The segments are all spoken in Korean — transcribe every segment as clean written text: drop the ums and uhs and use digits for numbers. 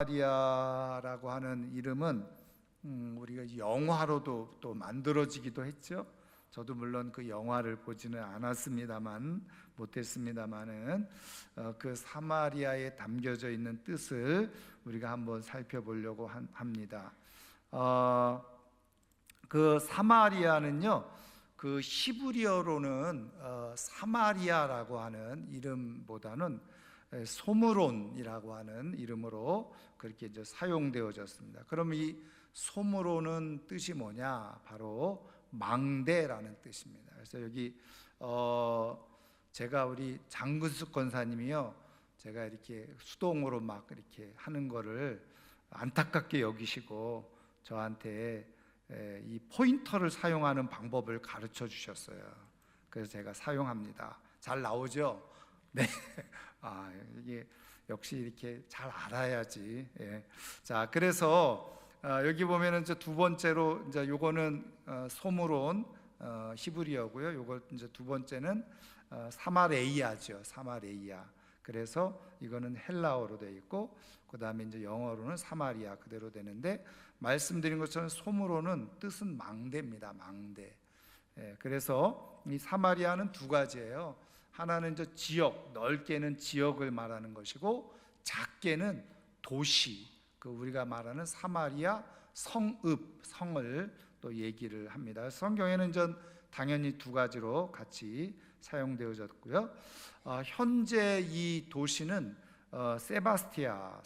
사마리아라고 하는 이름은 우리가 영화로도 또 만들어지기도 했죠. 저도 물론 그 영화를 보지는 않았습니다만 못했습니다만은 그 사마리아에 담겨져 있는 뜻을 우리가 한번 살펴보려고 합니다. 그 사마리아는요, 그 히브리어로는 사마리아라고 하는 이름보다는 소므론이라고 하는 이름으로 그렇게 이제 사용되어졌습니다. 그럼 이 소므론은 뜻이 뭐냐? 바로 망대라는 뜻입니다. 그래서 여기 제가 우리 장근숙 권사님이요, 제가 이렇게 수동으로 막 이렇게 하는 거를 안타깝게 여기시고 저한테 이 포인터를 사용하는 방법을 가르쳐 주셨어요. 그래서 제가 사용합니다. 잘 나오죠? 네. 이게 역시 이렇게 잘 알아야지. 예. 자, 그래서 여기 보면은 이제 두 번째로 이제 요거는 소므론 히브리어고요. 요거 이제 두 번째는 사마레이아죠. 사마레이아. 그래서 이거는 헬라어로 되어 있고, 그 다음에 이제 영어로는 사마리아 그대로 되는데, 말씀드린 것처럼 소므론은 뜻은 망대입니다. 망대. 예, 그래서 이 사마리아는 두 가지예요. 하나는 이제 지역, 넓게는 지역을 말하는 것이고, 작게는 도시, 그 우리가 말하는 사마리아 성읍, 성을 또 얘기를 합니다. 성경에는 전 당연히 두 가지로 같이 사용되어졌고요. 현재 이 도시는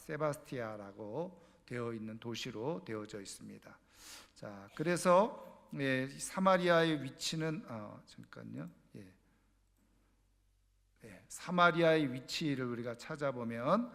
세바스티아라고 되어 있는 도시로 되어져 있습니다. 자, 그래서 사마리아의 위치는 잠깐요. 사마리아의 위치를 우리가 찾아보면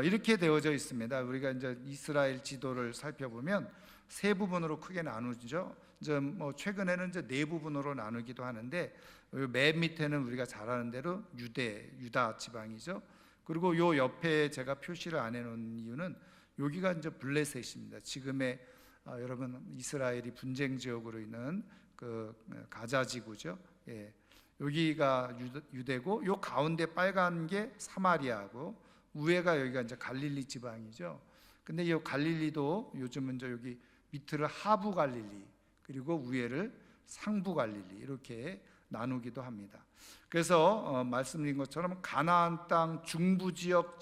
이렇게 되어져 있습니다. 우리가 이제 이스라엘 지도를 살펴보면 세 부분으로 크게 나누죠. 이제 뭐 최근에는 이제 네 부분으로 나누기도 하는데, 맨 밑에는 우리가 잘 아는 대로 유다 지방이죠. 그리고 요 옆에 제가 표시를 안 해놓은 이유는 여기가 이제 블레셋입니다. 지금의 여러분 이스라엘이 분쟁 지역으로 있는 그 가자 지구죠. 예. 여기가 유대고, 요 가운데 빨간 게 사마리아고, 위에가 여기가 이제 갈릴리 지방이죠. 근데 이 갈릴리도 요즘은 이제 여기 밑을 하부 갈릴리, 그리고 위에를 상부 갈릴리 이렇게 나누기도 합니다. 그래서 말씀드린 것처럼 가나안 땅 중부 지역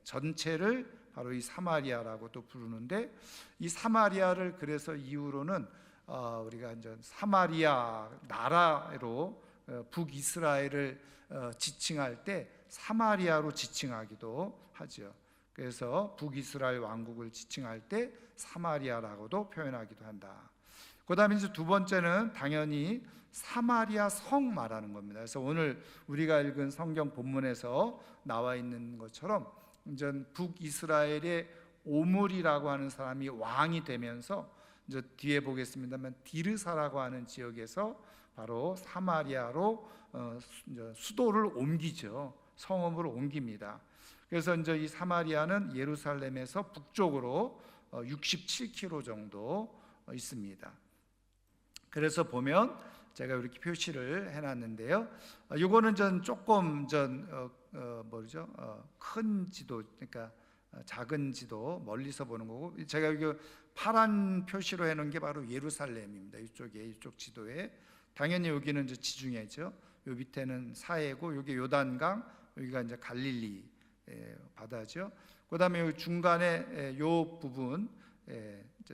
전체를 바로 이 사마리아라고 또 부르는데, 이 사마리아를 그래서 이후로는 우리가 이제 사마리아 나라로 북이스라엘을 지칭할 때 사마리아로 지칭하기도 하죠. 그래서 북이스라엘 왕국을 지칭할 때 사마리아라고도 표현하기도 한다. 그 다음에 이제 두 번째는 당연히 사마리아 성 말하는 겁니다. 그래서 오늘 우리가 읽은 성경 본문에서 나와 있는 것처럼 이제 북이스라엘의 오므리라고 하는 사람이 왕이 되면서, 이제 뒤에 보겠습니다만 디르사라고 하는 지역에서 바로 사마리아로 수도를 옮기죠. 성읍으로 옮깁니다. 그래서 이제 이 사마리아는 예루살렘에서 북쪽으로 67km 정도 있습니다. 그래서 보면 제가 이렇게 표시를 해놨는데요. 이거는 조금 큰 지도, 그러니까 작은 지도 멀리서 보는 거고, 제가 여기 파란 표시로 해놓은 게 바로 예루살렘입니다. 이쪽 지도에 당연히 여기는 이제 지중해죠. 요 밑에는 사해고, 여기 요단강, 여기가 이제 갈릴리 바다죠. 그다음에 여기 중간에 요 부분,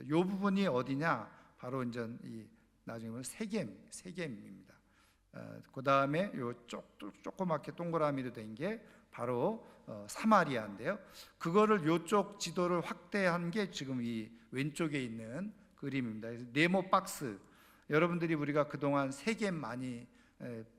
요 부분이 어디냐? 바로 이제 이 나중에 보면 세겜입니다. 그다음에 요 조그맣게 동그라미로 된 게 바로 사마리아인데요. 그거를 요쪽 지도를 확대한 게 지금 이 왼쪽에 있는 그림입니다. 네모 박스, 여러분들이 우리가 그동안 세겜 많이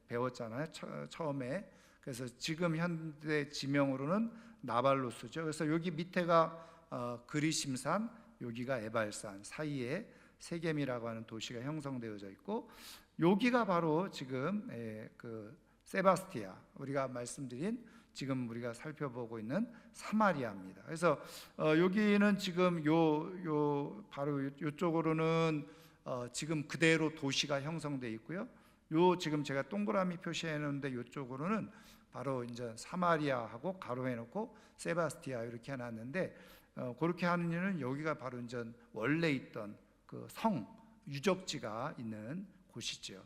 배웠잖아요, 처음에. 그래서 지금 현대 지명으로는 나발로스죠. 그래서 여기 밑에가 그리심산, 여기가 에발산 사이에 세겜이라고 하는 도시가 형성되어져 있고, 여기가 바로 지금 그 세바스티아, 우리가 말씀드린 지금 우리가 살펴보고 있는 사마리아입니다. 그래서 여기는 지금 바로 이쪽으로는 지금 그대로 도시가 형성되어 있고요. 요 지금 제가 동그라미 표시해 놓은데 이쪽으로는 바로 이제 사마리아하고 가로해놓고 세바스티아 이렇게 해놨는데 그렇게 하는 이유는 여기가 바로 이제 원래 있던 그 성 유적지가 있는 곳이죠.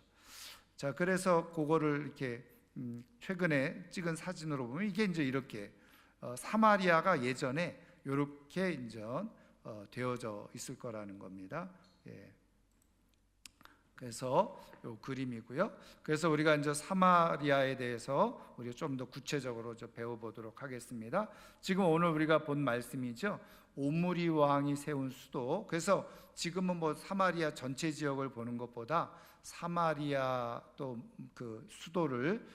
자, 그래서 그거를 이렇게 최근에 찍은 사진으로 보면 이게 이제 이렇게 사마리아가 예전에 이렇게 이제 되어져 있을 거라는 겁니다. 예. 그래서 요 그림이고요. 그래서 우리가 이제 사마리아에 대해서 우리가 좀 더 구체적으로 배워보도록 하겠습니다. 지금 오늘 우리가 본 말씀이죠. 오므리 왕이 세운 수도. 그래서 지금은 뭐 사마리아 전체 지역을 보는 것보다 사마리아 또 그 수도를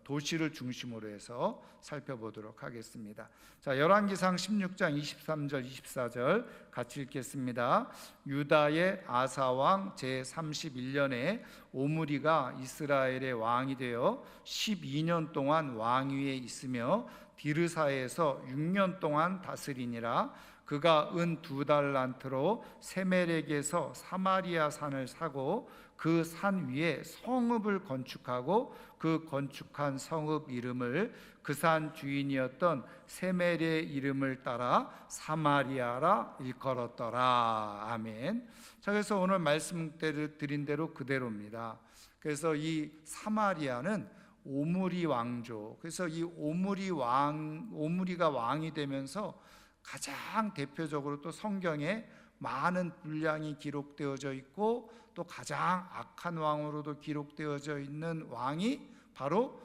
도시를 중심으로 해서 살펴보도록 하겠습니다. 자, 열왕기상 16장 23절 24절 같이 읽겠습니다. 유다의 아사왕 제31년에 오므리가 이스라엘의 왕이 되어 12년 동안 왕위에 있으며 디르사에서 6년 동안 다스리니라. 그가 은 2달란트로 세멜에게서 사마리아 산을 사고 그 산 위에 성읍을 건축하고 그 건축한 성읍 이름을 그 산 주인이었던 세멜의 이름을 따라 사마리아라 일컬었더라. 아멘. 자, 그래서 오늘 말씀드린 대로 그대로입니다. 그래서 이 사마리아는 오므리 왕조. 그래서 이 오므리가 왕이 되면서 가장 대표적으로 또 성경에 많은 분량이 기록되어져 있고 또 가장 악한 왕으로도 기록되어져 있는 왕이 바로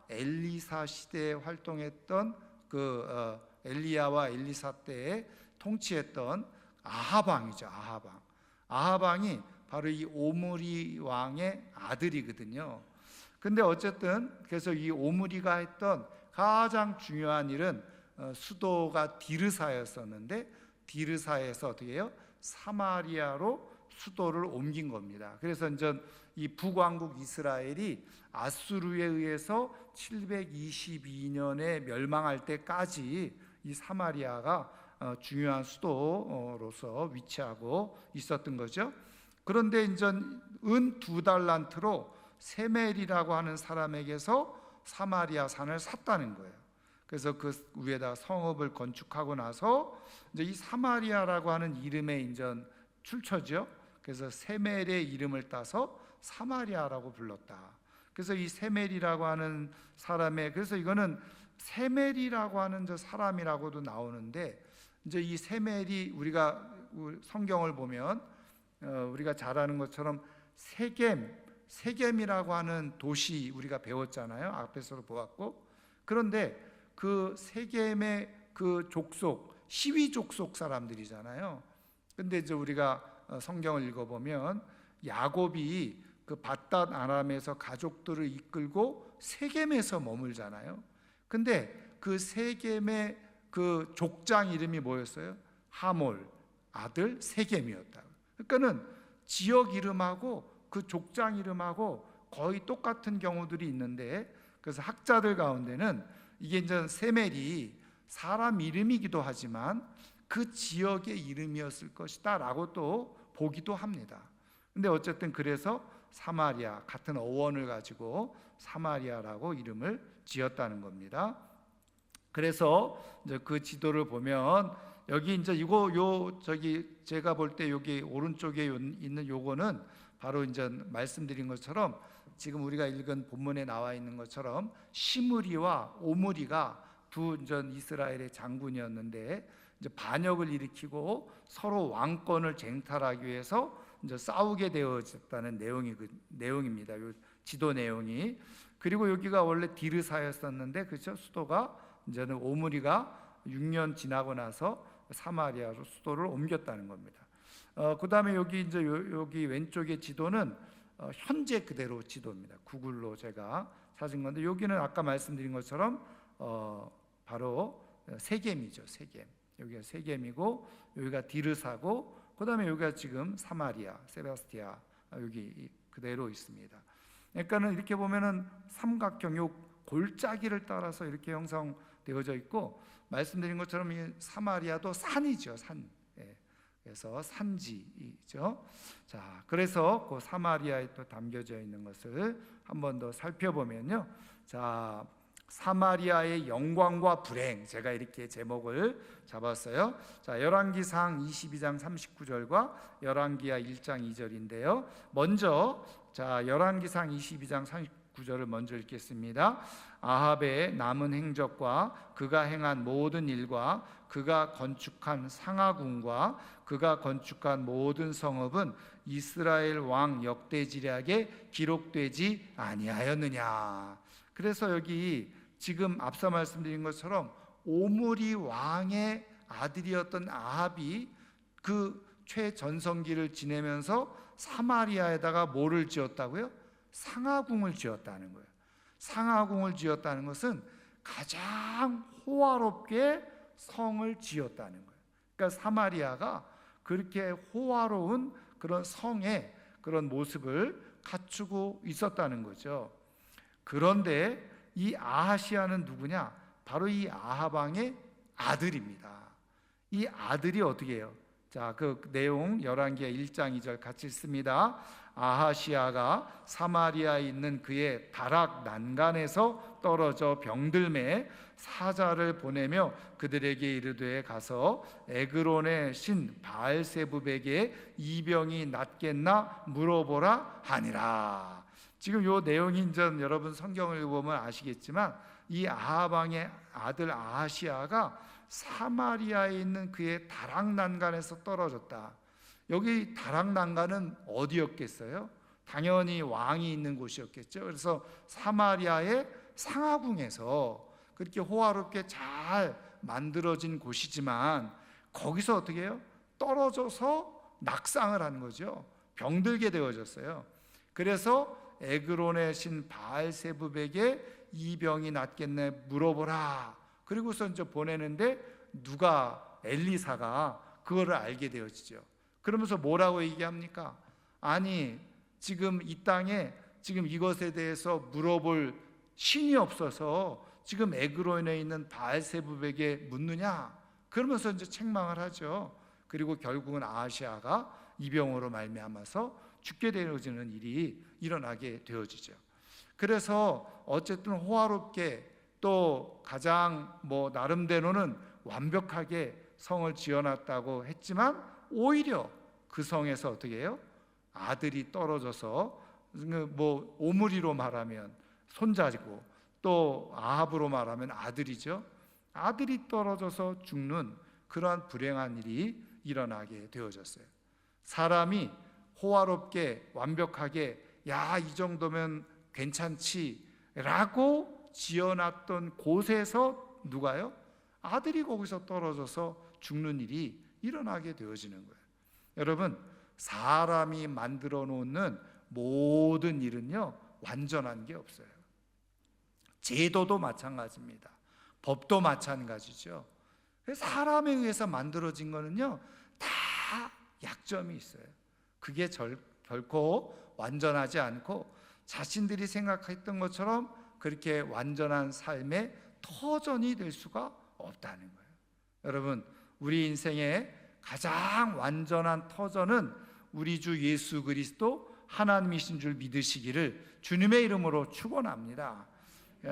엘리사 시대에 활동했던 그 엘리야와 엘리사 때에 통치했던 아합 왕이죠. 아합 왕이 바로 이 오므리 왕의 아들이거든요. 근데 어쨌든 그래서 이 오므리가 했던 가장 중요한 일은 수도가 디르사였었는데 디르사에서 어떻게 해요? 사마리아로 수도를 옮긴 겁니다. 그래서 이제 이 북왕국 이스라엘이 아수르에 의해서 722년에 멸망할 때까지 이 사마리아가 중요한 수도로서 위치하고 있었던 거죠. 그런데 이제 은 2달란트로 세멜이라고 하는 사람에게서 사마리아 산을 샀다는 거예요. 그래서 그 위에다 성읍을 건축하고 나서 이제 이 사마리아라고 하는 이름의 인전 출처죠. 그래서 세멜의 이름을 따서 사마리아라고 불렀다. 그래서 이 세멜이라고 하는 사람의 그래서 이거는 세멜이라고 하는 저 사람이라고도 나오는데 이제 이 세멜이 우리가 성경을 보면 우리가 잘 아는 것처럼 세겜이라고 하는 도시 우리가 배웠잖아요. 앞에서 보았고 그런데 그 세겜의 그 족속 시위 족속 사람들이잖아요. 근데 이제 우리가 성경을 읽어보면 야곱이 그 밧닷 아람에서 가족들을 이끌고 세겜에서 머물잖아요. 근데 그 세겜의 그 족장 이름이 뭐였어요? 하몰, 아들 세겜이었다. 그러니까는 지역 이름하고 그 족장 이름하고 거의 똑같은 경우들이 있는데 그래서 학자들 가운데는 이게 이제 세멜이 사람 이름이기도 하지만 그 지역의 이름이었을 것이다 라고 또 보기도 합니다. 근데 어쨌든 그래서 사마리아 같은 어원을 가지고 사마리아라고 이름을 지었다는 겁니다. 그래서 이제 그 지도를 보면 여기 이제 제가 볼 때 여기 오른쪽에 있는 요거는 바로 이제 말씀드린 것처럼 지금 우리가 읽은 본문에 나와 있는 것처럼 시므리와 오므리가 두 이스라엘의 장군이었는데 이제 반역을 일으키고 서로 왕권을 쟁탈하기 위해서 이제 싸우게 되어졌다는 내용입니다. 이 지도 내용이. 그리고 여기가 원래 디르사였었는데 그렇죠? 수도가 이제는 오므리가 6년 지나고 나서 사마리아로 수도를 옮겼다는 겁니다. 그다음에 여기 이제 여기 왼쪽의 지도는 현재 그대로 지도입니다. 구글로 제가 찾은 건데 여기는 아까 말씀드린 것처럼 바로 세겜이죠. 세겜. 여기가 세겜이고 여기가 디르사고 그다음에 여기가 지금 사마리아, 세바스티아 여기 그대로 있습니다. 그러니까는 이렇게 보면은 삼각형 요 골짜기를 따라서 이렇게 형성되어져 있고 말씀드린 것처럼 이 사마리아도 산이죠. 산. 예. 그래서 산지이죠. 자, 그래서 그 사마리아에 또 담겨져 있는 것을 한 번 더 살펴보면요. 자, 사마리아의 영광과 불행, 제가 이렇게 제목을 잡았어요. 자, 열왕기상 22장 39절과 열왕기하 1장 2절인데요. 먼저 자, 열왕기상 22장 39절을 먼저 읽겠습니다. 아합의 남은 행적과 그가 행한 모든 일과 그가 건축한 상하궁과 그가 건축한 모든 성읍은 이스라엘 왕 역대지략에 기록되지 아니하였느냐. 그래서 여기 지금 앞서 말씀드린 것처럼 오므리 왕의 아들이었던 아합이 그 최전성기를 지내면서 사마리아에다가 뭐를 지었다고요? 상하궁을 지었다는 거예요. 상하궁을 지었다는 것은 가장 호화롭게 성을 지었다는 거예요. 그러니까 사마리아가 그렇게 호화로운 그런 성의 그런 모습을 갖추고 있었다는 거죠. 그런데 이 아하시아는 누구냐? 바로 이 아합 왕의 아들입니다. 이 아들이 어떻게 해요? 자, 그 내용 열왕기하 1장 2절 같이 읽습니다. 아하시아가 사마리아에 있는 그의 다락 난간에서 떨어져 병들매 사자를 보내며 그들에게 이르되 가서 에그론의 신 바알세붑에게 이 병이 낫겠나 물어보라 하니라. 지금 요 내용이 이제 여러분 성경을 보면 아시겠지만 이 아합 왕의 아들 아하시아가 사마리아에 있는 그의 다락 난간에서 떨어졌다. 여기 다락 난간은 어디였겠어요? 당연히 왕이 있는 곳이었겠죠. 그래서 사마리아의 상하궁에서 그렇게 호화롭게 잘 만들어진 곳이지만 거기서 어떻게 해요? 떨어져서 낙상을 하는 거죠. 병들게 되어졌어요. 그래서 에그론의 신 바알세붑에게 이 병이 낫겠네 물어보라. 그리고서 이제 보내는데 누가 엘리사가 그거를 알게 되어지죠. 그러면서 뭐라고 얘기합니까? 아니 지금 이 땅에 지금 이것에 대해서 물어볼 신이 없어서 지금 에그론에 있는 바알세붑에게 묻느냐? 그러면서 이제 책망을 하죠. 그리고 결국은 아하시아가 이 병으로 말미암아서 죽게 되어지는 일이 일어나게 되어지죠. 그래서 어쨌든 호화롭게 또 가장 나름대로는 완벽하게 성을 지어놨다고 했지만 오히려 그 성에서 어떻게 해요? 아들이 떨어져서 오므리로 말하면 손자고 또 아합으로 말하면 아들이죠. 아들이 떨어져서 죽는 그러한 불행한 일이 일어나게 되어졌어요. 사람이 호화롭게 완벽하게 이 정도면 괜찮지 라고 지어놨던 곳에서 누가요? 아들이 거기서 떨어져서 죽는 일이 일어나게 되어지는 거예요. 여러분, 사람이 만들어 놓는 모든 일은요 완전한 게 없어요. 제도도 마찬가지입니다. 법도 마찬가지죠. 사람에 의해서 만들어진 거는요 다 약점이 있어요. 그게 결코 완전하지 않고 자신들이 생각했던 것처럼 그렇게 완전한 삶의 터전이 될 수가 없다는 거예요. 여러분, 우리 인생의 가장 완전한 터전은 우리 주 예수 그리스도 하나님이신 줄 믿으시기를 주님의 이름으로 축원합니다.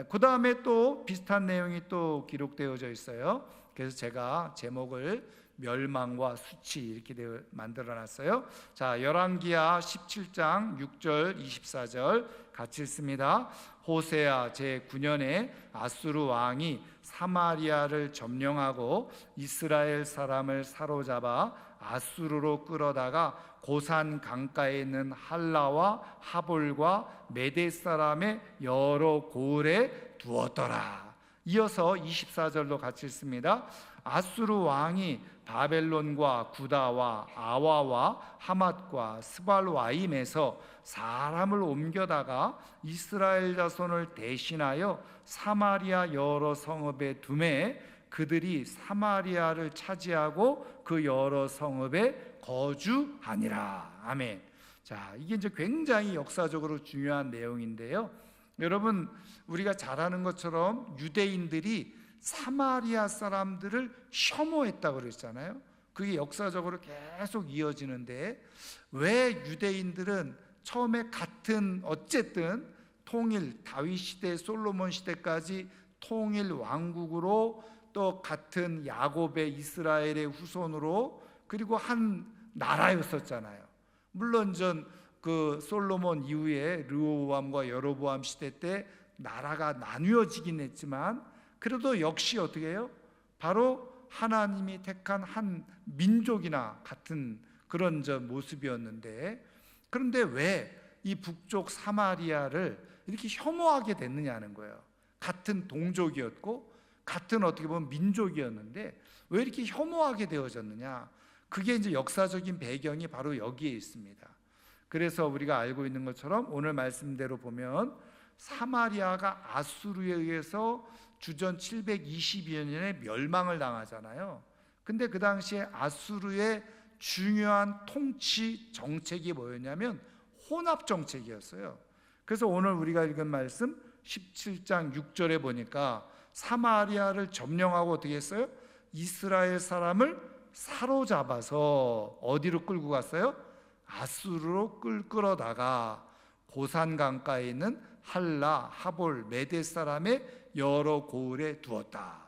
그 다음에 또 비슷한 내용이 또 기록되어져 있어요. 그래서 제가 제목을 멸망과 수치 이렇게 만들어놨어요. 자, 열왕기하 17장 6절 24절 같이 읽습니다. 호세아 제9년에 아수르 왕이 사마리아를 점령하고 이스라엘 사람을 사로잡아 아수르로 끌어다가 고산 강가에 있는 할라와 하볼과 메대 사람의 여러 고을에 두었더라. 이어서 24절로 같이 읽습니다. 아수르 왕이 바벨론과 구다와 아와와 하맛과 스발와임에서 사람을 옮겨다가 이스라엘 자손을 대신하여 사마리아 여러 성읍에 두매 그들이 사마리아를 차지하고 그 여러 성읍에 거주하니라. 아멘. 자, 이게 이제 굉장히 역사적으로 중요한 내용인데요. 여러분, 우리가 잘 아는 것처럼 유대인들이 사마리아 사람들을 혐오했다고 그랬잖아요. 그게 역사적으로 계속 이어지는데, 왜 유대인들은 처음에 같은 어쨌든 통일, 다윗 시대, 솔로몬 시대까지 통일 왕국으로, 또 같은 야곱의 이스라엘의 후손으로, 그리고 한 나라였었잖아요. 물론 그 솔로몬 이후에 르호보암과 여로보암 시대 때 나라가 나뉘어지긴 했지만, 그래도 역시 어떻게 해요? 바로 하나님이 택한 한 민족이나 같은 그런 모습이었는데, 그런데 왜 이 북쪽 사마리아를 이렇게 혐오하게 됐느냐는 거예요. 같은 동족이었고 같은 어떻게 보면 민족이었는데 왜 이렇게 혐오하게 되어졌느냐? 그게 이제 역사적인 배경이 바로 여기에 있습니다. 그래서 우리가 알고 있는 것처럼 오늘 말씀대로 보면 사마리아가 아수르에 의해서 주전 722년에 멸망을 당하잖아요. 근데 그 당시에 아수르의 중요한 통치 정책이 뭐였냐면 혼합 정책이었어요. 그래서 오늘 우리가 읽은 말씀 17장 6절에 보니까 사마리아를 점령하고 어떻게 했어요? 이스라엘 사람을 사로잡아서 어디로 끌고 갔어요? 아수르로 끌어다가 고산 강가에 있는 할라, 하볼, 메대 사람의 여러 고을에 두었다.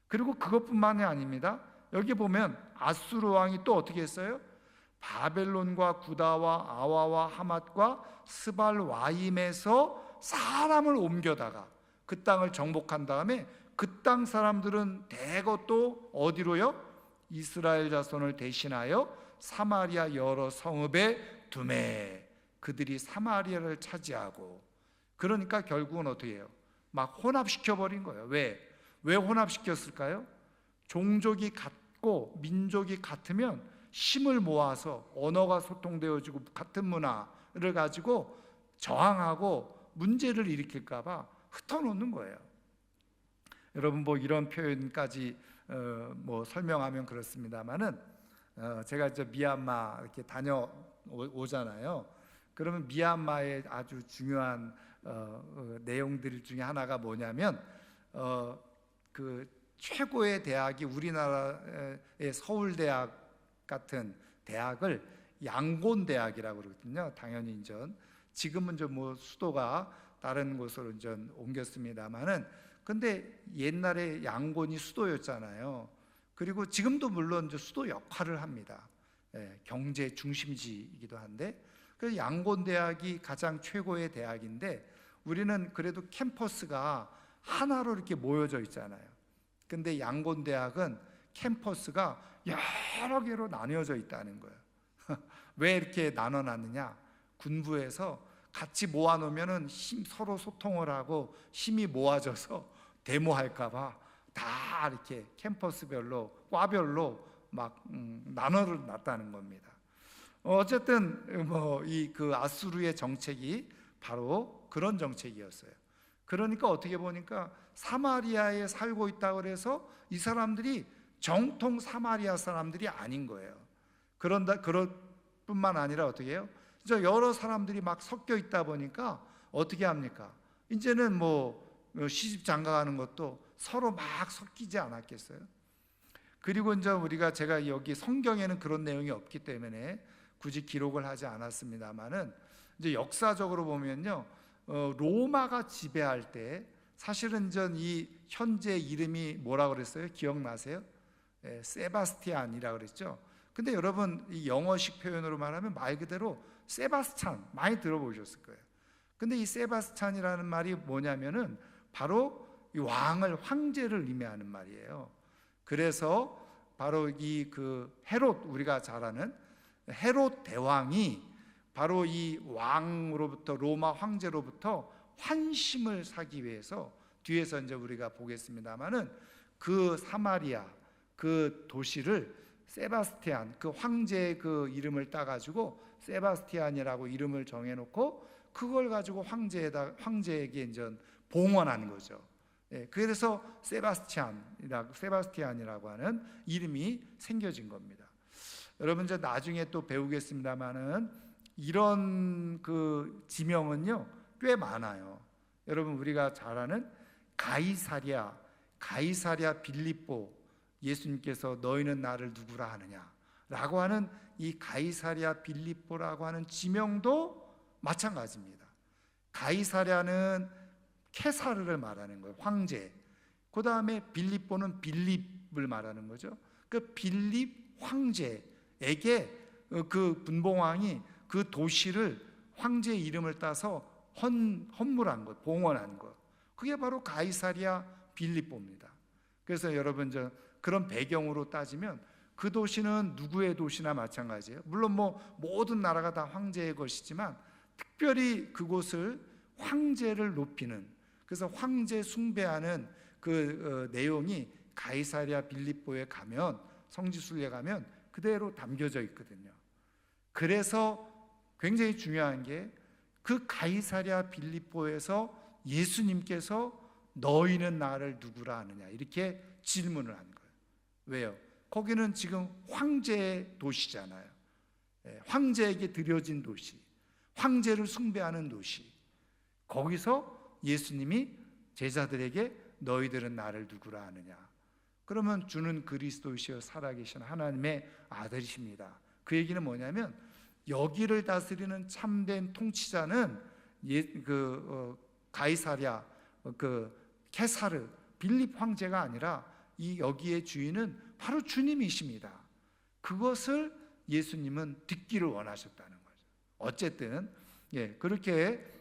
그리고 그것뿐만이 아닙니다. 여기 보면 아수르 왕이 또 어떻게 했어요? 바벨론과 구다와 아와와 하맛과 스발와임에서 사람을 옮겨다가 그 땅을 정복한 다음에 그 땅 사람들은 대거 또 어디로요? 이스라엘 자손을 대신하여 사마리아 여러 성읍에 두매, 그들이 사마리아를 차지하고, 그러니까 결국은 어떻게 해요? 막 혼합시켜버린 거예요. 왜 혼합시켰을까요? 종족이 같고 민족이 같으면 힘을 모아서 언어가 소통되어지고 같은 문화를 가지고 저항하고 문제를 일으킬까 봐 흩어놓는 거예요. 여러분 뭐 이런 표현까지 뭐 설명하면 그렇습니다만은 제가 이제 미얀마 이렇게 다녀오잖아요. 그러면 미얀마의 아주 중요한 내용들 중에 하나가 뭐냐면 그 최고의 대학이 우리나라의 서울대학 같은 대학을 양곤대학이라고 그러거든요. 당연히 지금은 뭐 수도가 다른 곳으로 옮겼습니다만은, 근데 옛날에 양곤이 수도였잖아요. 그리고 지금도 물론 수도 역할을 합니다. 경제 중심지이기도 한데, 그래서 양곤대학이 가장 최고의 대학인데 우리는 그래도 캠퍼스가 하나로 이렇게 모여져 있잖아요. 근데 양곤대학은 캠퍼스가 여러 개로 나뉘어져 있다는 거예요. 왜 이렇게 나눠놨느냐? 군부에서 같이 모아놓으면은 서로 소통을 하고 힘이 모아져서 데모할까봐 다 이렇게 캠퍼스별로, 과별로 막 나눠놨다는 겁니다. 어쨌든 뭐 그 아수르의 정책이 바로 그런 정책이었어요. 그러니까 어떻게 보니까 사마리아에 살고 있다고 그래서 이 사람들이 정통 사마리아 사람들이 아닌 거예요. 그럴 뿐만 아니라 어떻게 해요? 여러 사람들이 막 섞여 있다 보니까 어떻게 합니까? 이제는 뭐 시집 장가가는 것도 서로 막 섞이지 않았겠어요? 그리고 이제 제가 여기 성경에는 그런 내용이 없기 때문에 굳이 기록을 하지 않았습니다만은, 이제 역사적으로 보면요, 로마가 지배할 때 사실은 이 현재 이름이 뭐라고 그랬어요? 기억나세요? 세바스티안이라고 그랬죠. 근데 여러분 이 영어식 표현으로 말하면 말 그대로 세바스찬, 많이 들어보셨을 거예요. 근데 이 세바스찬이라는 말이 뭐냐면은 바로 이 왕을, 황제를 의미하는 말이에요. 그래서 바로 그 헤롯, 우리가 잘 아는 헤롯 대왕이 바로 이 왕으로부터, 로마 황제로부터 환심을 사기 위해서, 뒤에서 이제 우리가 보겠습니다만은 그 사마리아 그 도시를 세바스티안, 그 황제의 그 이름을 따가지고 세바스티안이라고 이름을 정해놓고 그걸 가지고 황제에게 이제 봉헌한 거죠. 그래서 세바스티안이라고 하는 이름이 생겨진 겁니다. 여러분 이제 나중에 또 배우겠습니다만은 이런 그 지명은요 꽤 많아요. 여러분 우리가 잘 아는 가이사랴 빌립보, 예수님께서 너희는 나를 누구라 하느냐라고 하는 이 가이사랴 빌립보라고 하는 지명도 마찬가지입니다. 가이사랴는 케사르를 말하는 거예요. 황제. 그 다음에 빌립보는 빌립을 말하는 거죠. 그 빌립 황제에게 그 분봉왕이 그 도시를 황제의 이름을 따서 헌물한 것, 봉헌한 것. 그게 바로 가이사랴 빌립보입니다. 그래서 여러분 그런 배경으로 따지면 그 도시는 누구의 도시나 마찬가지예요. 물론 모든 나라가 다 황제의 것이지만 특별히 그곳을 황제를 높이는, 그래서 황제 숭배하는 그 내용이 가이사랴 빌립보에 가면, 성지순례 가면 그대로 담겨져 있거든요. 그래서 굉장히 중요한 게 그 가이사랴 빌립보에서 예수님께서 너희는 나를 누구라 하느냐 이렇게 질문을 한 거예요. 왜요? 거기는 지금 황제의 도시잖아요. 황제에게 드려진 도시, 황제를 숭배하는 도시. 거기서 예수님이 제자들에게 너희들은 나를 누구라 하느냐. 그러면 주는 그리스도이시여 살아계신 하나님의 아들이십니다. 그 얘기는 뭐냐면 여기를 다스리는 참된 통치자는 가이사랴 케사르 빌립 황제가 아니라 이 여기의 주인은 바로 주님이십니다. 그것을 예수님은 듣기를 원하셨다는 거죠. 어쨌든 그렇게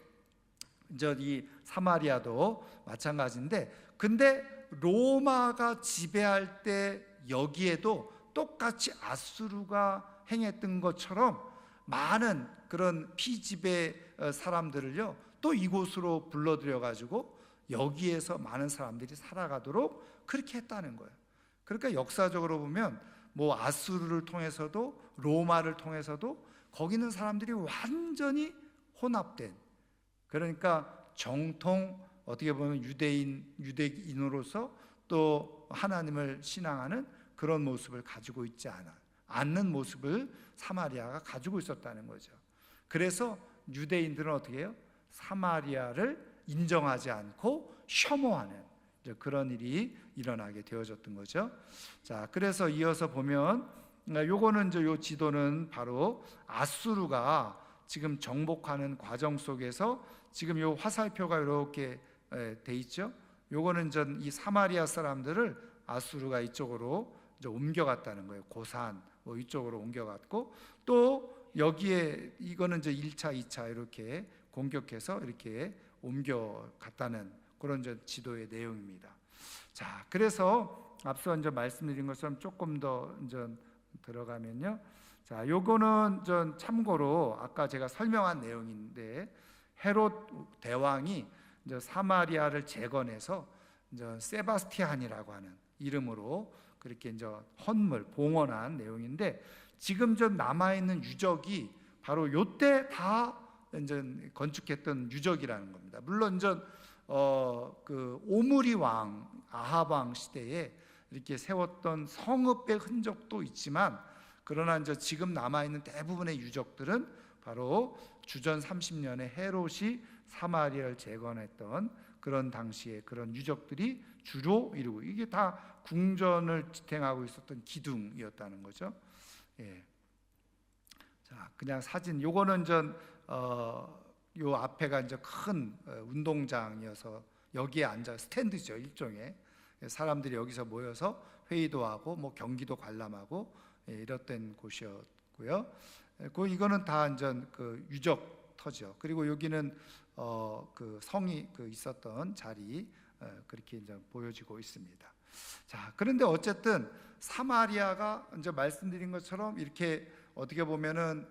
이 사마리아도 마찬가지인데, 근데 로마가 지배할 때 여기에도 똑같이 아수르가 행했던 것처럼 많은 그런 피지배 사람들을요 또 이곳으로 불러들여 가지고 여기에서 많은 사람들이 살아가도록 그렇게 했다는 거예요. 그러니까 역사적으로 보면 아수르를 통해서도 로마를 통해서도 거기 있는 사람들이 완전히 혼합된, 그러니까 정통 어떻게 보면 유대인으로서 또 하나님을 신앙하는 그런 모습을 가지고 있지 않는 모습을 사마리아가 가지고 있었다는 거죠. 그래서 유대인들은 어떻게 해요? 사마리아를 인정하지 않고 혐오하는 그런 일이 일어나게 되어졌던 거죠. 자, 그래서 이어서 보면 요거는 요 지도는 바로 아수르가 지금 정복하는 과정 속에서 지금 요 화살표가 이렇게 돼 있죠. 요거는 이 사마리아 사람들을 아수르가 이쪽으로 옮겨갔다는 거예요. 고산 이쪽으로 옮겨갔고, 또 여기에 이거는 1차, 2차 이렇게 공격해서 이렇게 옮겨갔다는 그런 지도의 내용입니다. 자, 그래서 앞서 말씀드린 것처럼 조금 더 들어가면요. 자, 요거는 참고로 아까 제가 설명한 내용인데, 헤롯 대왕이 사마리아를 재건해서 세바스티안이라고 하는 이름으로 그렇게 헌물 봉헌한 내용인데, 지금 남아 있는 유적이 바로 요때 다 건축했던 유적이라는 겁니다. 물론 그 오므리 왕 아합 왕 시대에 이렇게 세웠던 성읍의 흔적도 있지만, 그러나 지금 남아 있는 대부분의 유적들은 바로 주전 30년에 헤롯이 사마리아를 재건했던 그런 당시에 그런 유적들이 주로 이루고, 이게 다 궁전을 지탱하고 있었던 기둥이었다는 거죠. 자, 그냥 사진. 요거는 요 앞에가 큰 운동장이어서 여기에 앉아 스탠드죠, 일종의. 사람들이 여기서 모여서 회의도 하고 경기도 관람하고 이랬던 곳이었고요. 이거는 다 그 유적터죠. 그리고 여기는 그 성이 있었던 자리 그렇게 보여지고 있습니다. 자, 그런데 어쨌든 사마리아가 말씀드린 것처럼 이렇게 어떻게 보면은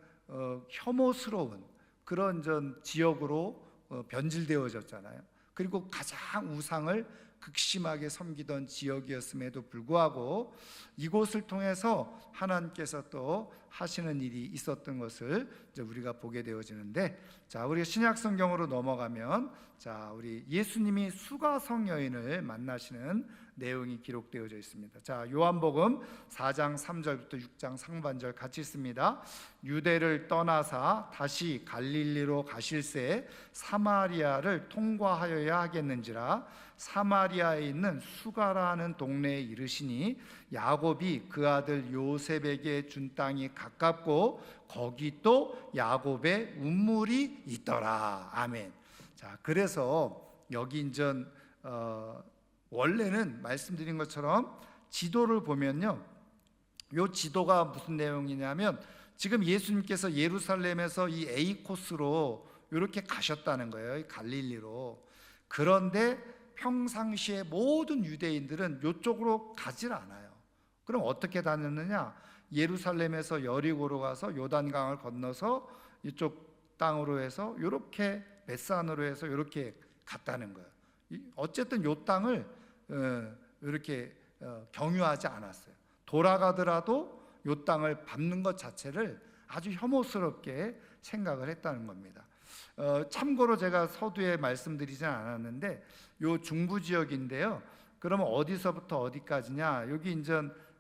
혐오스러운 그런 지역으로 변질되어졌잖아요. 그리고 가장 우상을 극심하게 섬기던 지역이었음에도 불구하고 이곳을 통해서 하나님께서 또 하시는 일이 있었던 것을 우리가 보게 되어지는데, 자, 우리 신약 성경으로 넘어가면, 자, 우리 예수님이 수가성 여인을 만나시는 내용이 기록되어져 있습니다. 자, 요한복음 4장 3절부터 6장 상반절 같이 읽습니다. 유대를 떠나사 다시 갈릴리로 가실새 사마리아를 통과하여야 하겠는지라 사마리아에 있는 수가라는 동네에 이르시니 야곱이 그 아들 요셉에게 준 땅이 가깝고 거기 또 야곱의 운물이 있더라. 아멘. 자, 그래서 여기 인전 원래는 말씀드린 것처럼 지도를 보면요, 요 지도가 무슨 내용이냐면 지금 예수님께서 예루살렘에서 이 A 코스로 이렇게 가셨다는 거예요, 이 갈릴리로. 그런데 평상시에 모든 유대인들은 이쪽으로 가질 않아요. 그럼 어떻게 다녔느냐? 예루살렘에서 여리고로 가서 요단강을 건너서 이쪽 땅으로 해서 이렇게 벳산으로 해서 이렇게 갔다는 거예요. 어쨌든 요 땅을 이렇게 경유하지 않았어요. 돌아가더라도 요 땅을 밟는 것 자체를 아주 혐오스럽게 생각을 했다는 겁니다. 참고로 제가 서두에 말씀드리진 않았는데 요 중부 지역인데요. 그러면 어디서부터 어디까지냐?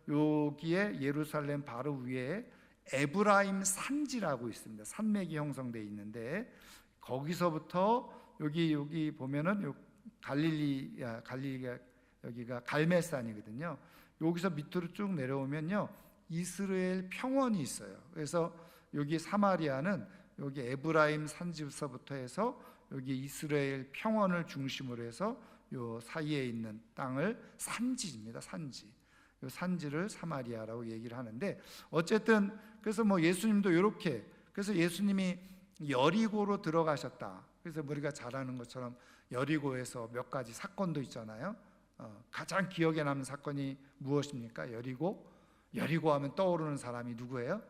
여기에 예루살렘 바로 위에 에브라임 산지라고 있습니다. 산맥이 형성되어 있는데 거기서부터 여기 보면은 요 갈릴리가 여기가 갈멜산이거든요. 여기서 밑으로 쭉 내려오면요, 이스라엘 평원이 있어요. 그래서 여기 사마리아는 여기 에브라임 산지서부터 해서 여기 이스라엘 평원을 중심으로 해서 요 사이에 있는 땅을 산지입니다. 산지. 요 산지를 사마리아라고 얘기를 하는데, 어쨌든 그래서 예수님도 이렇게, 그래서 예수님이 여리고로 들어가셨다. 그래서 우리가 잘 아는 것처럼 여리고에서 몇 가지 사건도 있잖아요. 가장 기억에 남는 사건이 무엇입니까? 여리고 하면 떠오르는 사람이 누구예요?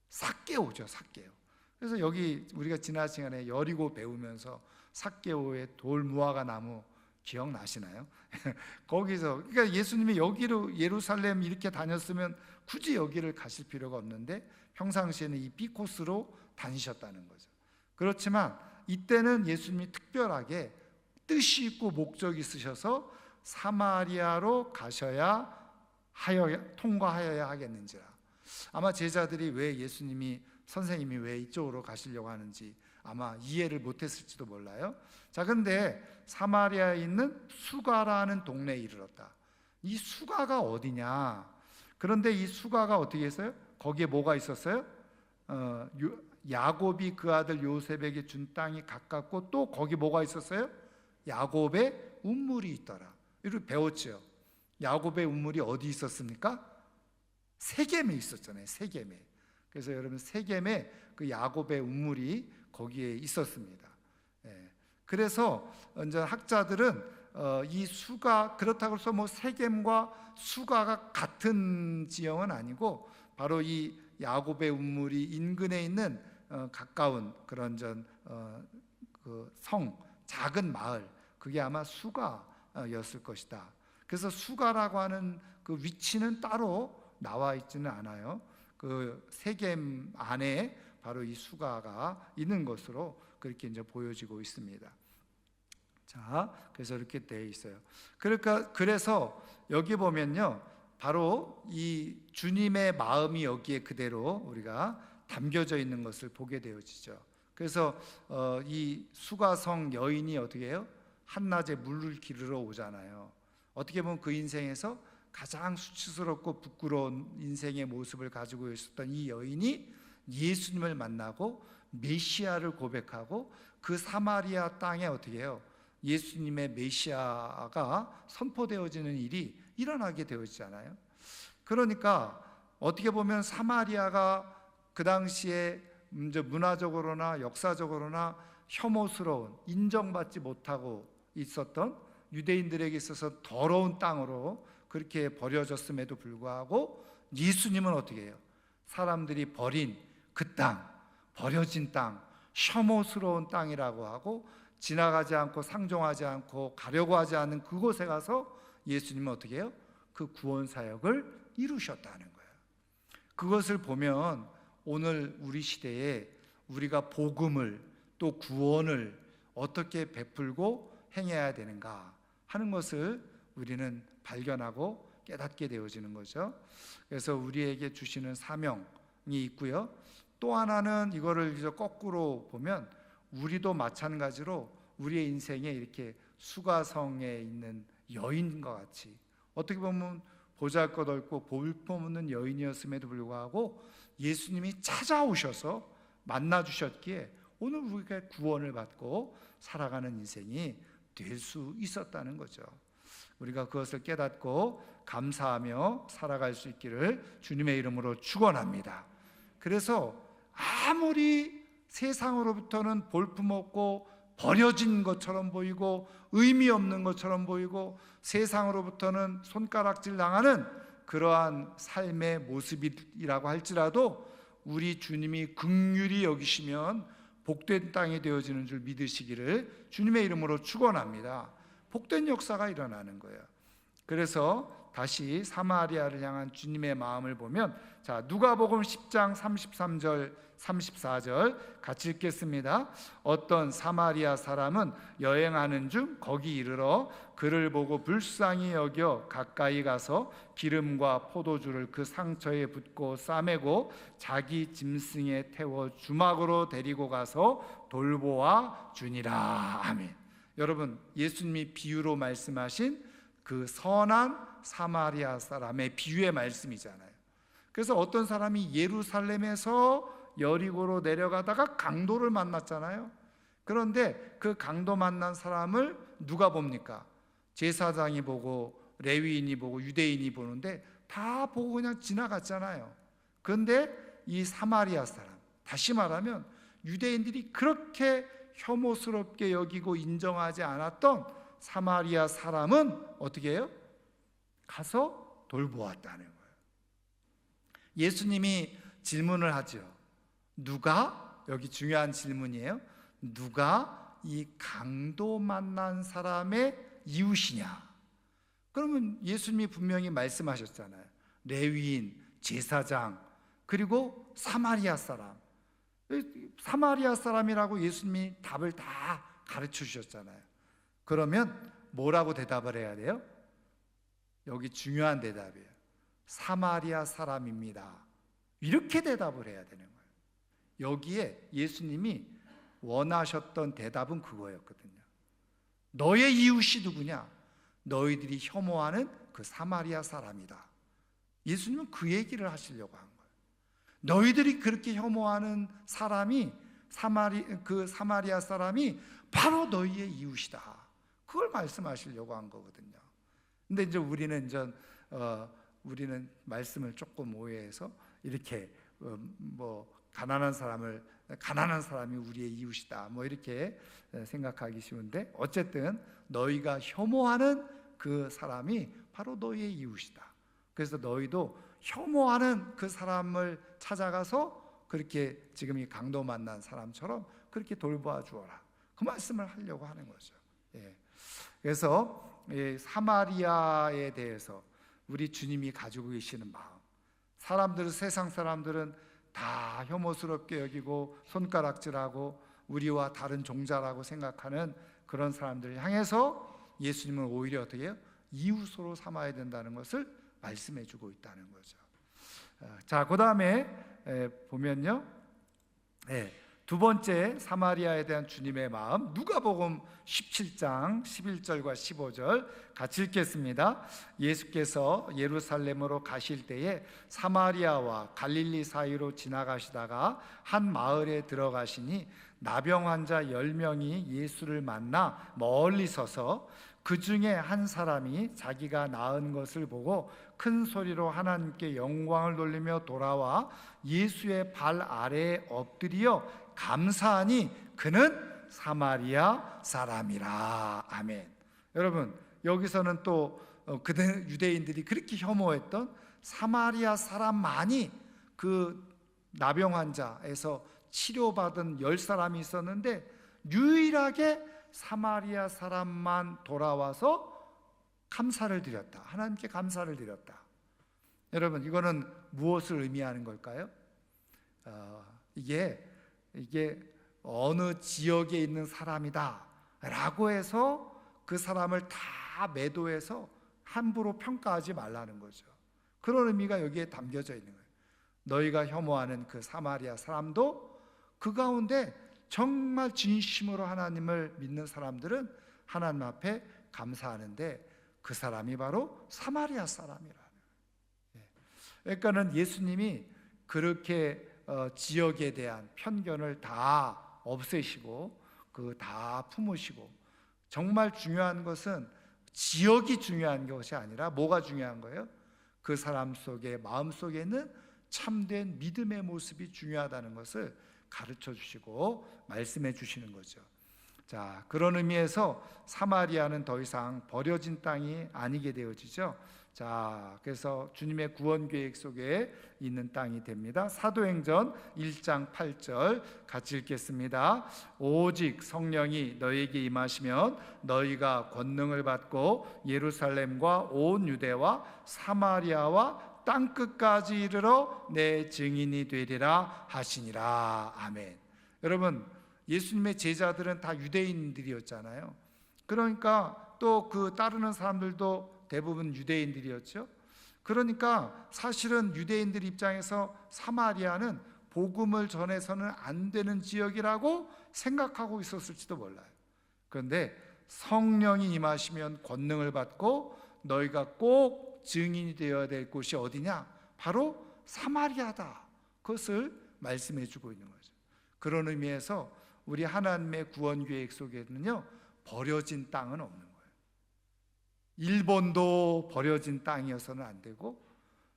삭개오죠. 삭개오. 그래서 여기 우리가 지난 시간에 여리고 배우면서 삭개오의 돌 무화과 나무 기억나시나요? 거기서, 그러니까 예수님이 여기로 예루살렘 이렇게 다녔으면 굳이 여기를 가실 필요가 없는데 평상시에는 이 B 코스로 다니셨다는 거죠. 그렇지만 이때는 예수님이 특별하게 뜻이 있고 목적이 있으셔서 사마리아로 통과하여야 하겠는지라. 아마 제자들이 왜 선생님이 왜 이쪽으로 가시려고 하는지 아마 이해를 못했을지도 몰라요. 자, 근데 사마리아에 있는 수가라는 동네에 이르렀다. 이 수가가 어디냐? 그런데 이 수가가 어떻게 했어요? 거기에 뭐가 있었어요? 야곱이 그 아들 요셉에게 준 땅이 가깝고 또 거기 뭐가 있었어요? 야곱의 운물이 있더라. 이렇게 배웠죠. 야곱의 운물이 어디 있었습니까? 세겜에 있었잖아요. 세겜에. 그래서 여러분, 세겜에 그 야곱의 운물이 거기에 있었습니다. 그래서 이제 학자들은 이 수가, 그렇다고 해서 세겜과 수가가 같은 지형은 아니고 바로 이 야곱의 운물이 인근에 있는 가까운 그런 그 성, 작은 마을, 그게 아마 수가였을 것이다. 그래서 수가라고 하는 그 위치는 따로 나와 있지는 않아요. 그 세겜 안에 바로 이 수가가 있는 것으로 그렇게 이제 보여지고 있습니다. 자, 그래서 이렇게 되어 있어요. 그래서 여기 보면요, 바로 이 주님의 마음이 여기에 그대로 우리가 담겨져 있는 것을 보게 되어지죠. 그래서 이 수가성 여인이 어떻게 해요? 한낮에 물을 기르러 오잖아요. 어떻게 보면 그 인생에서 가장 수치스럽고 부끄러운 인생의 모습을 가지고 있었던 이 여인이 예수님을 만나고 메시아를 고백하고 그 사마리아 땅에 어떻게 해요? 예수님의 메시아가 선포되어지는 일이 일어나게 되어지잖아요. 그러니까 어떻게 보면 사마리아가 그 당시에 문화적으로나 역사적으로나 혐오스러운, 인정받지 못하고 있었던 유대인들에게 있어서 더러운 땅으로 그렇게 버려졌음에도 불구하고 예수님은 어떻게 해요? 사람들이 버린 그 땅, 버려진 땅, 혐오스러운 땅이라고 하고 지나가지 않고 상종하지 않고 가려고 하지 않는 그곳에 가서 예수님은 어떻게 해요? 그 구원 사역을 이루셨다는 거예요. 그것을 보면 오늘 우리 시대에 우리가 복음을 또 구원을 어떻게 베풀고 행해야 되는가 하는 것을 우리는 발견하고 깨닫게 되어지는 거죠. 그래서 우리에게 주시는 사명이 있고요. 또 하나는 이거를 이제 거꾸로 보면 우리도 마찬가지로 우리의 인생에 이렇게 수가성에 있는 여인과 같이 어떻게 보면 보잘것없고 볼품없는 여인이었음에도 불구하고 예수님이 찾아오셔서 만나주셨기에 오늘 우리가 구원을 받고 살아가는 인생이 될 수 있었다는 거죠. 우리가 그것을 깨닫고 감사하며 살아갈 수 있기를 주님의 이름으로 축원합니다. 그래서 아무리 세상으로부터는 볼품없고 버려진 것처럼 보이고 의미 없는 것처럼 보이고 세상으로부터는 손가락질 당하는 그러한 삶의 모습이라고 할지라도 우리 주님이 긍휼히 여기시면 복된 땅이 되어지는 줄 믿으시기를 주님의 이름으로 축원합니다. 복된 역사가 일어나는 거예요. 그래서 다시 사마리아를 향한 주님의 마음을 보면 자, 누가복음 10장 33절 34절 같이 읽겠습니다. 어떤 사마리아 사람은 여행하는 중 거기 이르러 그를 보고 불쌍히 여겨 가까이 가서 기름과 포도주를 그 상처에 붓고 싸매고 자기 짐승에 태워 주막으로 데리고 가서 돌보아 주니라. 아멘. 여러분, 예수님이 비유로 말씀하신 그 선한 사마리아 사람의 비유의 말씀이잖아요. 그래서 어떤 사람이 예루살렘에서 여리고로 내려가다가 강도를 만났잖아요. 그런데 그 강도 만난 사람을 누가 봅니까? 제사장이 보고 레위인이 보고 유대인이 보는데 다 보고 그냥 지나갔잖아요. 그런데 이 사마리아 사람, 다시 말하면 유대인들이 그렇게 혐오스럽게 여기고 인정하지 않았던 사마리아 사람은 어떻게 해요? 가서 돌보았다는 거예요. 예수님이 질문을 하죠. 누가, 여기 중요한 질문이에요. 누가 이 강도 만난 사람의 이웃이냐? 그러면 예수님이 분명히 말씀하셨잖아요. 레위인, 제사장, 그리고 사마리아 사람. 사마리아 사람이라고 예수님이 답을 다 가르쳐 주셨잖아요. 그러면 뭐라고 대답을 해야 돼요? 여기 중요한 대답이에요. 사마리아 사람입니다. 이렇게 대답을 해야 되는 거예요. 여기에 예수님이 원하셨던 대답은 그거였거든요. 너의 이웃이 누구냐? 너희들이 혐오하는 그 사마리아 사람이다. 예수님은 그 얘기를 하시려고 한 거예요. 너희들이 그렇게 혐오하는 사람이 그 사마리아 사람이 바로 너희의 이웃이다. 그걸 말씀하시려고 한 거거든요. 근데 이제 우리는 말씀을 조금 오해해서 이렇게 가난한 사람이 우리의 이웃이다 뭐 이렇게 생각하기 쉬운데, 어쨌든 너희가 혐오하는 그 사람이 바로 너희의 이웃이다. 그래서 너희도 혐오하는 그 사람을 찾아가서 그렇게 지금 이 강도 만난 사람처럼 그렇게 돌보아 주어라. 그 말씀을 하려고 하는 거죠. 그래서 사마리아에 대해서 우리 주님이 가지고 계시는 마음, 세상 사람들은 다 혐오스럽게 여기고 손가락질하고 우리와 다른 종자라고 생각하는 그런 사람들을 향해서 예수님은 오히려 어떻게 해요? 이웃으로 삼아야 된다는 것을 말씀해 주고 있다는 거죠. 자, 그 다음에 보면요, 두 번째 사마리아에 대한 주님의 마음, 누가복음 17장 11절과 15절 같이 읽겠습니다. 예수께서 예루살렘으로 가실 때에 사마리아와 갈릴리 사이로 지나가시다가 한 마을에 들어가시니 나병 환자 10명이 예수를 만나 멀리 서서 그 중에 한 사람이 자기가 나은 것을 보고 큰 소리로 하나님께 영광을 돌리며 돌아와 예수의 발 아래에 엎드려 감사하니 그는 사마리아 사람이라. 아멘. 여러분, 여기서는 또 그들 유대인들이 그렇게 혐오했던 사마리아 사람만이 그 나병 환자에서 치료받은 10사람이 있었는데 유일하게 사마리아 사람만 돌아와서 감사를 드렸다. 하나님께 감사를 드렸다. 여러분, 이거는 무엇을 의미하는 걸까요? 이게 어느 지역에 있는 사람이다 라고 해서 그 사람을 다 매도해서 함부로 평가하지 말라는 거죠. 그런 의미가 여기에 담겨져 있는 거예요. 너희가 혐오하는 그 사마리아 사람도 그 가운데 정말 진심으로 하나님을 믿는 사람들은 하나님 앞에 감사하는데 그 사람이 바로 사마리아 사람이라는 거예요. 그러니까는 예수님이 그렇게 지역에 대한 편견을 다 없애시고 그 다 품으시고, 정말 중요한 것은 지역이 중요한 것이 아니라 뭐가 중요한 거예요? 그 사람 속에, 마음 속에 있는 참된 믿음의 모습이 중요하다는 것을 가르쳐 주시고 말씀해 주시는 거죠. 자, 그런 의미에서 사마리아는 더 이상 버려진 땅이 아니게 되어지죠. 자, 그래서 주님의 구원 계획 속에 있는 땅이 됩니다. 사도행전 1장 8절 같이 읽겠습니다. 오직 성령이 너희에게 임하시면 너희가 권능을 받고 예루살렘과 온 유대와 사마리아와 땅끝까지 이르러 내 증인이 되리라 하시니라. 아멘. 여러분, 예수님의 제자들은 다 유대인들이었잖아요. 그러니까 또 그 따르는 사람들도 대부분 유대인들이었죠. 그러니까 사실은 유대인들 입장에서 사마리아는 복음을 전해서는 안 되는 지역이라고 생각하고 있었을지도 몰라요. 그런데 성령이 임하시면 권능을 받고 너희가 꼭 증인이 되어야 될 곳이 어디냐? 바로 사마리아다. 그것을 말씀해 주고 있는 거죠. 그런 의미에서 우리 하나님의 구원 계획 속에는요, 버려진 땅은 없는 거예요. 일본도 버려진 땅이어서는 안 되고,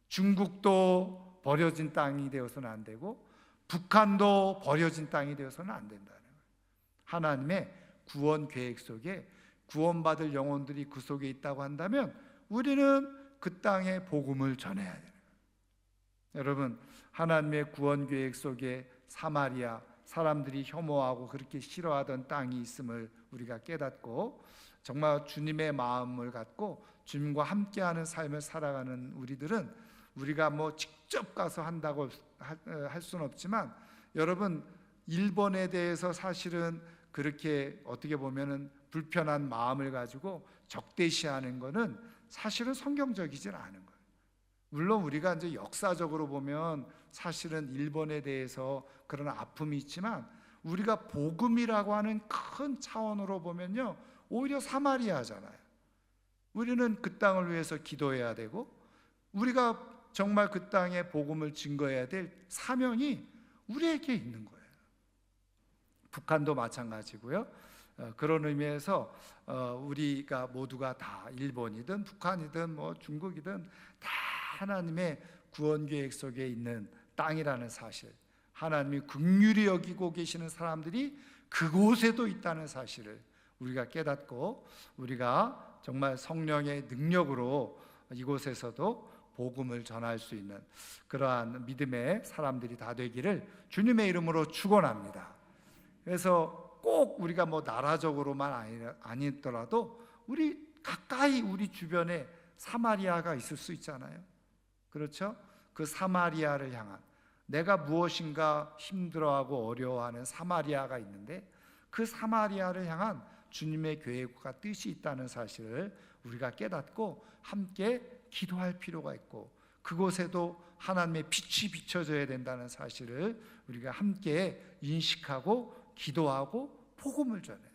중국도 버려진 땅이 되어서는 안 되고, 북한도 버려진 땅이 되어서는 안 된다는 거예요. 하나님의 구원 계획 속에 구원받을 영혼들이 그 속에 있다고 한다면 우리는 그 땅에 복음을 전해야 돼요. 여러분, 하나님의 구원 계획 속에 사마리아, 사람들이 혐오하고 그렇게 싫어하던 땅이 있음을 우리가 깨닫고, 정말 주님의 마음을 갖고 주님과 함께하는 삶을 살아가는 우리들은, 우리가 뭐 직접 가서 한다고 할 수는 없지만, 여러분, 일본에 대해서 사실은 그렇게 어떻게 보면은 불편한 마음을 가지고 적대시하는 것은 사실은 성경적이진 않은 거예요. 물론 우리가 이제 역사적으로 보면 사실은 일본에 대해서 그런 아픔이 있지만, 우리가 복음이라고 하는 큰 차원으로 보면요, 오히려 사마리아잖아요. 우리는 그 땅을 위해서 기도해야 되고, 우리가 정말 그 땅에 복음을 증거해야 될 사명이 우리에게 있는 거예요. 북한도 마찬가지고요. 그런 의미에서 우리가 모두가 다 일본이든 북한이든 뭐 중국이든 다 하나님의 구원 계획 속에 있는 땅이라는 사실, 하나님이 긍휼히 여기고 계시는 사람들이 그곳에도 있다는 사실을 우리가 깨닫고, 우리가 정말 성령의 능력으로 이곳에서도 복음을 전할 수 있는 그러한 믿음의 사람들이 다 되기를 주님의 이름으로 축원합니다. 그래서 꼭 우리가 뭐 나라적으로만 아니더라도 우리 가까이 우리 주변에 사마리아가 있을 수 있잖아요. 그렇죠? 그 사마리아를 향한, 내가 무엇인가 힘들어하고 어려워하는 사마리아가 있는데, 그 사마리아를 향한 주님의 계획과 뜻이 있다는 사실을 우리가 깨닫고 함께 기도할 필요가 있고, 그곳에도 하나님의 빛이 비춰져야 된다는 사실을 우리가 함께 인식하고 기도하고 복음을 전해요.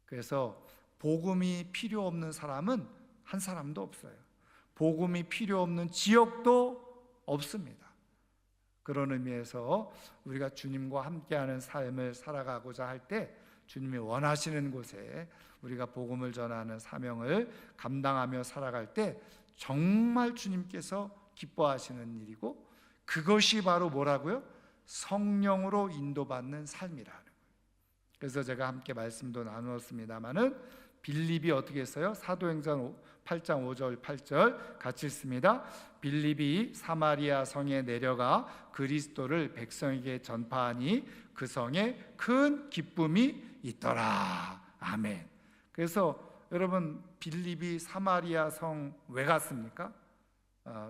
그래서 복음이 필요 없는 사람은 한 사람도 없어요. 복음이 필요 없는 지역도 없습니다. 그런 의미에서 우리가 주님과 함께하는 삶을 살아가고자 할 때, 주님이 원하시는 곳에 우리가 복음을 전하는 사명을 감당하며 살아갈 때 정말 주님께서 기뻐하시는 일이고, 그것이 바로 뭐라고요? 성령으로 인도받는 삶이라는 거예요. 그래서 제가 함께 말씀도 나누었습니다마는, 빌립이 어떻게 했어요? 사도행전 8장 5절 8절 같이 읽습니다. 빌립이 사마리아 성에 내려가 그리스도를 백성에게 전파하니 그 성에 큰 기쁨이 있더라. 아멘. 그래서 여러분, 빌립이 사마리아 성 왜 갔습니까?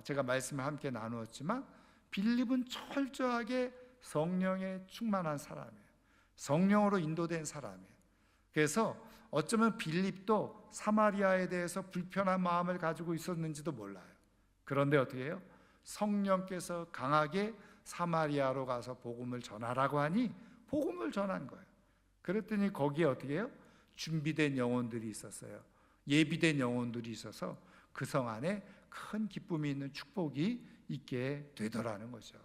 제가 말씀을 함께 나누었지만, 빌립은 철저하게 성령에 충만한 사람이에요. 성령으로 인도된 사람이에요. 그래서 어쩌면 빌립도 사마리아에 대해서 불편한 마음을 가지고 있었는지도 몰라요. 그런데 어떻게 해요? 성령께서 강하게 사마리아로 가서 복음을 전하라고 하니 복음을 전한 거예요. 그랬더니 거기에 어떻게 해요? 준비된 영혼들이 있었어요. 예비된 영혼들이 있어서 그 성 안에 큰 기쁨이 있는 축복이 있게 되더라는 거죠.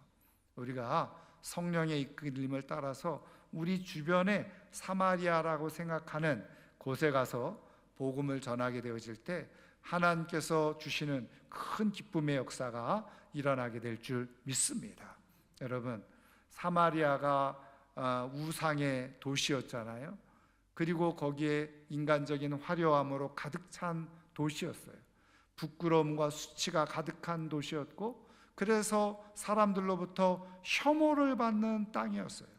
우리가 성령의 이끌림을 따라서 우리 주변에 사마리아라고 생각하는 곳에 가서 복음을 전하게 되어질 때 하나님께서 주시는 큰 기쁨의 역사가 일어나게 될 줄 믿습니다. 여러분, 사마리아가 우상의 도시였잖아요. 그리고 거기에 인간적인 화려함으로 가득 찬 도시였어요. 부끄러움과 수치가 가득한 도시였고, 그래서 사람들로부터 혐오를 받는 땅이었어요.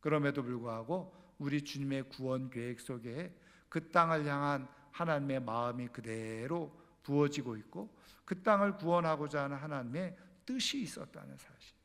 그럼에도 불구하고 우리 주님의 구원 계획 속에 그 땅을 향한 하나님의 마음이 그대로 부어지고 있고, 그 땅을 구원하고자 하는 하나님의 뜻이 있었다는 사실.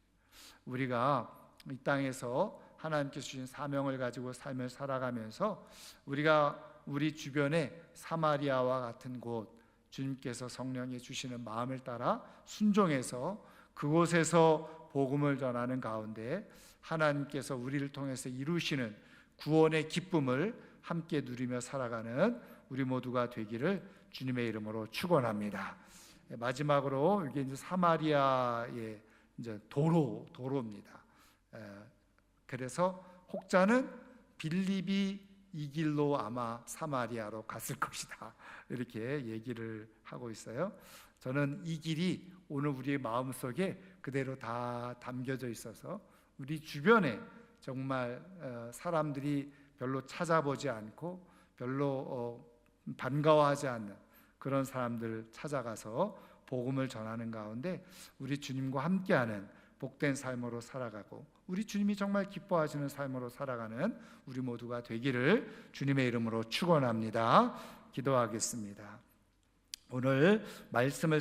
우리가 이 땅에서 하나님께서 주신 사명을 가지고 삶을 살아가면서 우리가 우리 주변에 사마리아와 같은 곳, 주님께서 성령이 주시는 마음을 따라 순종해서 그곳에서 복음을 전하는 가운데 하나님께서 우리를 통해서 이루시는 구원의 기쁨을 함께 누리며 살아가는 우리 모두가 되기를 주님의 이름으로 축원합니다. 마지막으로 이게 이제 사마리아의 이제 도로입니다. 그래서 혹자는 빌립이 이 길로 아마 사마리아로 갔을 것이다, 이렇게 얘기를 하고 있어요. 저는 이 길이 오늘 우리의 마음속에 그대로 다 담겨져 있어서 우리 주변에 정말 사람들이 별로 찾아보지 않고 별로 반가워하지 않는 그런 사람들 찾아가서 복음을 전하는 가운데 우리 주님과 함께하는 복된 삶으로 살아가고 우리 주님이 정말 기뻐하시는 삶으로 살아가는 우리 모두가 되기를 주님의 이름으로 축원합니다. 기도하겠습니다. 오늘 말씀을